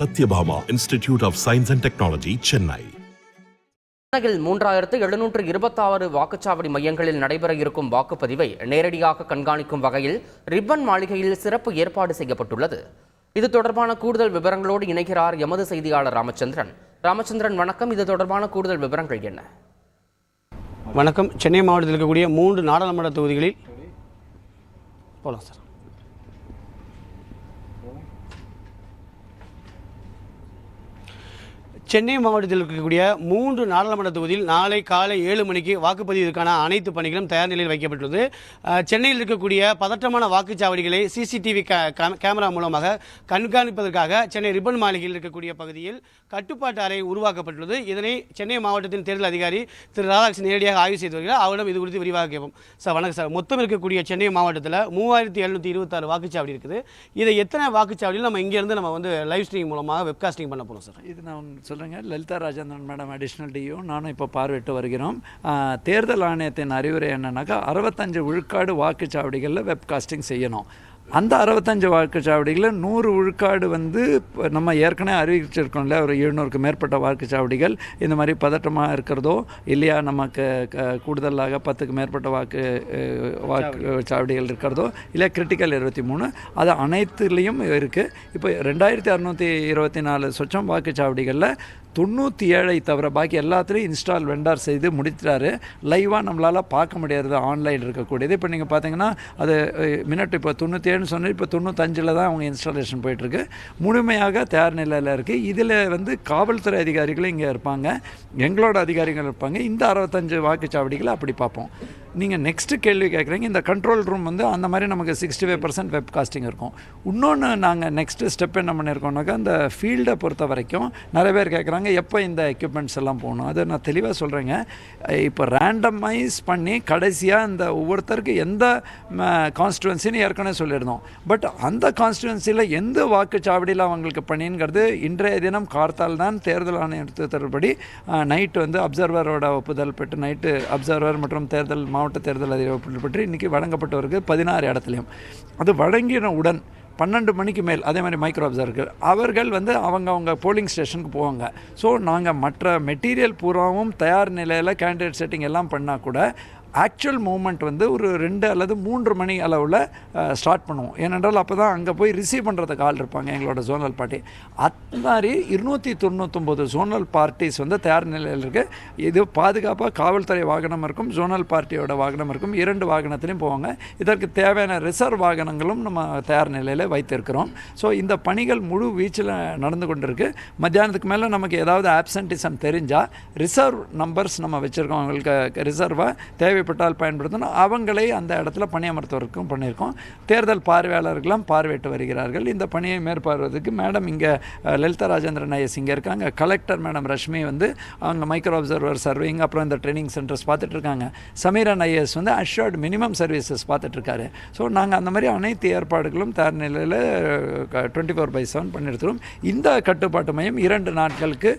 Satyabhama institute of science and technology, Chennai. சென்னையில் 3726 வாக்குச்சாவடி மையங்களில் நடைபெற இருக்கும் வாக்குப்பதிவை நேரடியாக கண்காணிக்கும் வகையில் ரிப்பன் மாளிகையில் சிறப்பு ஏற்பாடு செய்யப்பட்டுள்ளது. இது தொடர்பான கூடுதல் விவரங்களோடு இணைகிறார் எமது செய்தியாளர் ராமச்சந்திரன். வணக்கம். இது தொடர்பான கூடுதல் விவரங்கள் என்ன? வணக்கம். சென்னை மாவட்டத்தில் இருக்கக்கூடிய 3 நாடாளுமன்ற தொகுதிகளில் போகலாம் சார். சென்னை மாவட்டத்தில் இருக்கக்கூடிய 3 நாடாளுமன்ற தொகுதியில் நாளை காலை 7 மணிக்கு வாக்குப்பதிவிற்கான அனைத்து பணிகளும் தயார் நிலையில் வைக்கப்பட்டுள்ளது. சென்னையில் இருக்கக்கூடிய பதற்றமான வாக்குச்சாவடிகளை சிசிடிவி கேமரா மூலமாக கண்காணிப்பதற்காக சென்னை ரிப்பன் மாளிகையில் இருக்கக்கூடிய பகுதியில் கட்டுப்பாட்டு அறை உருவாக்கப்பட்டுள்ளது. இதனை சென்னை மாவட்டத்தின் தேர்தல் அதிகாரி திரு ராதாகிருஷ்ணன் நேரடியாக ஆய்வு செய்து வருகிறார். அவரிடம் இது குறித்து விரிவாக கேட்போம். சார் வணக்கம் சார். மொத்தம் இருக்கக்கூடிய சென்னை மாவட்டத்தில் 3726 வாக்குச்சாவடி இருக்குது. இதை எத்தனை வாக்குச்சாவடியில் நம்ம இங்கேருந்து நம்ம லைவ் ஸ்ட்ரீம் மூலமாக வெப்காஸ்டிங் பண்ண போகிறோம் சார்? இது நான் Lalitha Rajendran madam additional DO நானும் இப்போ பார்வையிட்டு வருகிறோம். தேர்தல் ஆணையத்தின் அறிவுரை என்னன்னாக்கா 65 விழுக்காடு வாக்குச்சாவடிகளில் வெப்காஸ்டிங் செய்யணும். அந்த 65 வாக்குச்சாவடிகளில் 100 விழுக்காடு நம்ம ஏற்கனவே அறிவிச்சிருக்கோம்ல, ஒரு 700க்கு மேற்பட்ட வாக்குச்சாவடிகள் இந்த மாதிரி பதட்டமாக இருக்கிறதோ இல்லையா, நமக்கு கூடுதலாக 10க்கு மேற்பட்ட வாக்குச்சாவடிகள் இருக்கிறதோ இல்லை கிரிட்டிக்கல் 23 அது அனைத்துலேயும் இருக்குது. இப்போ 2624 சொச்சம் வாக்குச்சாவடிகளில் 97 தவிர பாக்கி எல்லாத்துலேயும் இன்ஸ்டால் வெண்டார் செய்து முடித்தாரு. லைவாக நம்மளால் பார்க்க முடியாது, ஆன்லைன் இருக்கக்கூடியது. இப்போ நீங்கள் பார்த்தீங்கன்னா அது மினிட் இப்போ 97 சொன்னால் இப்போ 95 தான் அவங்க இன்ஸ்டாலேஷன் போயிட்டுருக்கு. முழுமையாக தயார் நிலையில் இருக்குது. இதில் காவல்துறை அதிகாரிகளும் இங்கே இருப்பாங்க, எங்களோட அதிகாரிகள் இருப்பாங்க. இந்த 65 வாக்குச்சாவடிகளை அப்படி பார்ப்போம். நீங்கள் நெக்ஸ்ட்டு கேள்வி கேட்குறீங்க, இந்த கண்ட்ரோல் ரூம் அந்த மாதிரி நமக்கு 65% வெப்காஸ்டிங் இருக்கும். இன்னொன்று நாங்கள் நெக்ஸ்ட்டு ஸ்டெப் என்ன பண்ணியிருக்கோம்னாக்கா, அந்த ஃபீல்டை பொறுத்த வரைக்கும் நிறைய பேர் கேட்குறாங்க எப்போ இந்த எக்யூப்மெண்ட்ஸ் எல்லாம் போகணும். அதை நான் தெளிவாக சொல்கிறேங்க. இப்போ ரேண்டமைஸ் பண்ணி கடைசியாக இந்த ஒவ்வொருத்தருக்கு எந்த கான்ஸ்டுவன்சின்னு ஏற்கனவே சொல்லியிருந்தோம். பட் அந்த கான்ஸ்டுவன்சியில் எந்த வாக்குச்சாவடியில் அவங்களுக்கு பண்ணிங்கிறது இன்றைய தினம் கார்த்தால் தான் தேர்தல் ஆணையத்தின்படி நைட்டு அப்சர்வரோட ஒப்புதல் பெற்று நைட்டு அப்சர்வர் மற்றும் தேர்தல் மாவட்ட தேர்தல் அதிகாரி பற்றி இன்றைக்கி வழங்கப்பட்டவருக்கு 16 இடத்துலையும் அது வழங்கினவுடன் 12 மணிக்கு மேல் அதே மாதிரி மைக்ரோ அப்சர்வர்கள் அவர்கள் அவங்க போலிங் ஸ்டேஷனுக்கு போவாங்க. ஸோ நாங்கள் மற்ற மெட்டீரியல் பூராவும் தயார் நிலையில் கேண்டிடேட் செட்டிங் எல்லாம் பண்ணால் கூட ஆக்சுவல் மூமெண்ட் ஒரு 2 அல்லது 3 மணி அளவில் ஸ்டார்ட் பண்ணுவோம். ஏனென்றால் அப்போ தான் அங்கே போய் ரிசீவ் பண்ணுறதுக்கு ஆள் இருப்பாங்க எங்களோட ஜோனல் பார்ட்டி. அது மாதிரி 299 ஜோனல் பார்ட்டிஸ் தயார் நிலையில் இருக்குது. இது பாதுகாப்பாக காவல்துறை வாகனம் இருக்கும், ஜோனல் பார்ட்டியோட வாகனம் இருக்கும். 2 வாகனத்துலேயும் போவாங்க. இதற்கு தேவையான ரிசர்வ் வாகனங்களும் நம்ம தயார் நிலையில் வைத்திருக்கிறோம். ஸோ இந்த பணிகள் முழு வீச்சில் நடந்து கொண்டிருக்கு. மத்தியானத்துக்கு மேலே நமக்கு ஏதாவது ஆப்சன்டிசம் தெரிஞ்சால் ரிசர்வ் நம்பர்ஸ் நம்ம வச்சுருக்கோம். அவங்களுக்கு ரிசர்வாக தேவைப்பட்டால் பயன்படுத்தணும். அவங்களை அந்த இடத்துல பணியமர்த்துவதற்கும் பண்ணியிருக்கோம். தேர்தல் பார்வையாளர்களும் பார்வையிட்டு வருகிறார்கள். இந்த பணியை மேற்பார்வதற்கு மேடம் இங்கே லலிதா ராஜேந்திரன் ஐஎஸ் இங்கே இருக்காங்க. கலெக்டர் மேடம் ரஷ்மி அவங்க மைக்ரோ அப்சர்வர் சர்வேயிங் அப்புறம் இந்த ட்ரைனிங் சென்டர்ஸ் பார்த்துட்ருக்காங்க. Sameeran IAS assured minimum services பார்த்துட்ருக்காரு. ஸோ நாங்கள் அந்த மாதிரி அனைத்து ஏற்பாடுகளும் தயார் நிலையில் 24/7 பண்ணியிருக்கிறோம். இந்த கட்டுப்பாட்டு மையம் 2 நாட்களுக்கு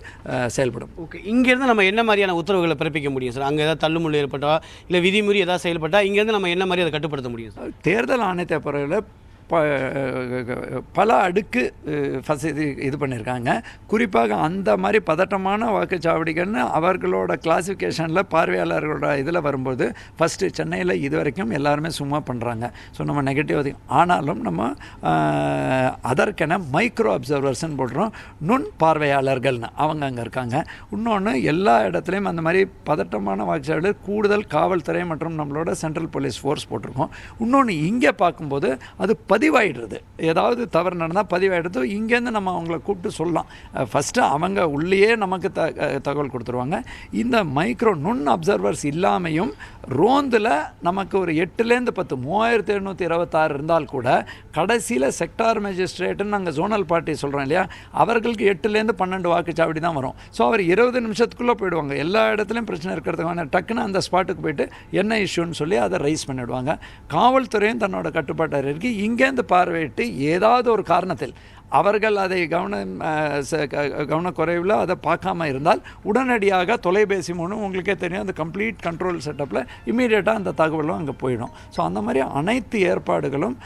செயல்படும். ஓகே, இங்கேருந்து நம்ம என்ன மாதிரியான உத்தரவுகளை பிறப்பிக்க முடியும் சார்? அங்கே ஏதாவது தள்ளுமுள்ளு ஏற்பட்டா இல்லை விதிமுறை ஏதாவது செயல்பட்டால் இங்கேருந்து நம்ம என்ன மாதிரி அதை கட்டுப்படுத்த முடியும் சார்? தேர்தல் ஆணையத்தை பொறுத்தவரை பல அடுக்கு இது பண்ணியிருக்காங்க. குறிப்பாக அந்த மாதிரி பதட்டமான வாக்குச்சாவடிகள்னு அவர்களோட கிளாசிஃபிகேஷனில் பார்வையாளர்களோட இதில் வரும்போது ஃபஸ்ட்டு சென்னையில் இது வரைக்கும் எல்லாருமே சும்மா பண்ணுறாங்க. ஸோ நம்ம நெகட்டிவ் ஆனாலும் நம்ம அதற்கென மைக்ரோ அப்சர்வர்ஸ்ன்னு போடுறோம். நுண் பார்வையாளர்கள்னு அவங்க அங்கே இருக்காங்க. இன்னொன்று எல்லா இடத்துலையும் அந்த மாதிரி பதட்டமான வாக்குச்சாவடியில் கூடுதல் காவல்துறை மற்றும் நம்மளோட சென்ட்ரல் போலீஸ் ஃபோர்ஸ் போட்டிருக்கோம். இன்னொன்று இங்கே பார்க்கும்போது அது பதிவாயிடுறது, ஏதாவது தவறு நடந்தால் பதிவாயிடுறது. இங்கேருந்து நம்ம அவங்கள கூப்பிட்டு சொல்லலாம். ஃபஸ்ட்டு அவங்க உள்ளேயே நமக்கு தகவல் கொடுத்துருவாங்க. இந்த மைக்ரோ நுண் அப்சர்வர்ஸ் இல்லாமையும் ரோந்தில் நமக்கு ஒரு 8லேருந்து 10 3726 இருந்தால் கூட கடைசியில் செக்டார் மேஜிஸ்ட்ரேட்டுன்னு நாங்கள் ஜோனல் பார்ட்டி சொல்கிறோம் இல்லையா, அவர்களுக்கு 8லேருந்து 12 வாக்குச்சாவடி தான் வரும். ஸோ அவர் 20 நிமிஷத்துக்குள்ளே போயிடுவாங்க. எல்லா இடத்துலையும் பிரச்சனை இருக்கிறதுக்கான டக்குன்னு அந்த ஸ்பாட்டுக்கு போயிட்டு என்ன இஷ்யூன்னு சொல்லி அதை ரைஸ் பண்ணிவிடுவாங்க. காவல்துறையும் தன்னோட கட்டுப்பாட்டாக இருக்குது. இங்கே வெளியிலேருந்து பார்வையிட்டு ஏதாவது ஒரு காரணத்தில் அவர்கள் அதை கவனக்குறைவில் அதை பார்க்காம இருந்தால் உடனடியாக தொலைபேசி மூலம் உங்களுக்கே தெரியும் அந்த கம்ப்ளீட் கண்ட்ரோல் செட்டப்பில் இம்மீடியட்டாக அந்த தகவலும் அங்கே போயிடும். ஸோ அந்த மாதிரி அனைத்து ஏற்பாடுகளும்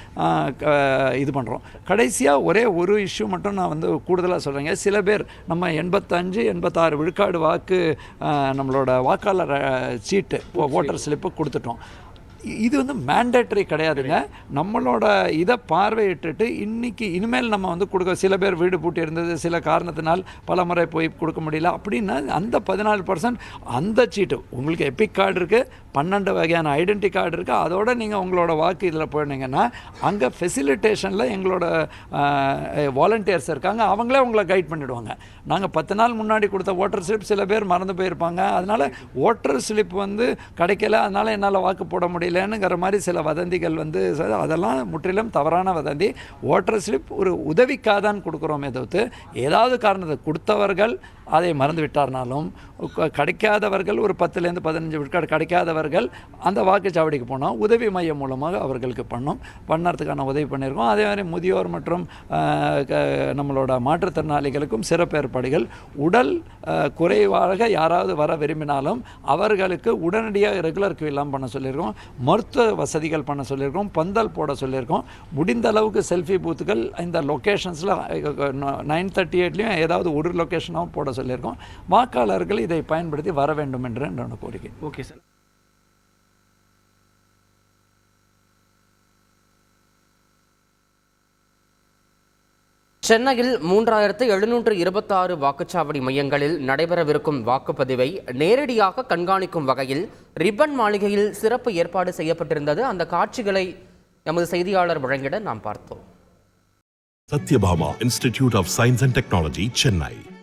இது பண்ணுறோம். கடைசியாக ஒரே ஒரு இஷ்யூ மட்டும் நான் வந்து கூடுதலாக சொல்கிறேங்க. சில பேர் நம்ம 85-86 விழுக்காடு வாக்கு நம்மளோட வாக்காளர் சீட்டு ஓட்டர் ஸ்லிப்பு கொடுத்துட்டோம். இது வந்து மேண்டேட்டரி கிடையாதுங்க. நம்மளோட இதை பார்வையிட்டுட்டு இனிமேல் நம்ம வந்து கொடுக்க, சில பேர் வீடு பூட்டி இருந்தது, சில காரணத்தினால் பல முறை போய் கொடுக்க முடியல அப்படின்னா அந்த 14% அந்த சீட்டு உங்களுக்கு எபிக் கார்டு இருக்குது, 12 வகையான ஐடென்டி கார்டு இருக்குது, அதோட நீங்கள் உங்களோட வாக்கு இதில் போயிட்டீங்கன்னா அங்கே ஃபெசிலிட்டேஷனில் எங்களோட வாலண்டியர்ஸ் இருக்காங்க, அவங்களே உங்களை கைட் பண்ணிவிடுவாங்க. நாங்கள் 10 நாள் முன்னாடி கொடுத்த ஓட்டர் ஸ்லிப் சில பேர் மறந்து போயிருப்பாங்க, அதனால் ஓட்டர் ஸ்லிப் வந்து கிடைக்கல, அதனால் என்னால் வாக்கு போட முடியலங்கிற மாதிரி சில வதந்திகள் வந்து அதெல்லாம் முற்றிலும் தவறான வதந்தி. ஓட்டர் ஸ்லிப் ஒரு உதவிக்காதான் கொடுக்குறோமே தவிர்த்து ஏதாவது காரணத்தை கொடுத்தவர்கள் அதை மறந்து விட்டார்னாலும் கிடைக்காதவர்கள் ஒரு 10-15 விழுக்காடு கிடைக்காதவர்கள் அந்த வாக்குச்சாவடிக்கு போனால் உதவி மையம் மூலமாக அவர்களுக்கு பண்ணறதுக்கான உதவி பண்ணியிருக்கோம். அதே மாதிரி முதியோர் மற்றும் நம்மளோட மாற்றுத்திறனாளிகளுக்கும் சிறப்பு ஏற்பாடுகள். உடல் குறைவாக யாராவது வர விரும்பினாலும் அவர்களுக்கு உடனடியாக ரெகுலர் கியூ எல்லாம் பண்ண சொல்லியிருக்கோம். மருத்துவ வசதிகள் பண்ண சொல்லியிருக்கோம். பந்தல் போட சொல்லியிருக்கோம். முடிந்த அளவுக்கு செல்ஃபி பூத்துகள் இந்த லொக்கேஷன்ஸில் 938லையும் ஏதாவது ஒரு லொக்கேஷனாகவும் போட சொல்லியிருக்கோம். வாக்காளர்கள் இதை பயன்படுத்தி வர வேண்டும் என்று என்னோட கோரிக்கை. Okay sir. சென்னையில் 3726 வாக்குச்சாவடி மையங்களில் நடைபெறவிருக்கும் வாக்குப்பதிவை நேரடியாக கண்காணிக்கும் வகையில் ரிப்பன் மாளிகையில் சிறப்பு ஏற்பாடு செய்யப்பட்டிருந்தது. அந்த காட்சிகளை எமது செய்தியாளர் வழங்கிட நாம் பார்த்தோம். Satyabhama Institute of Science and Technology, Chennai.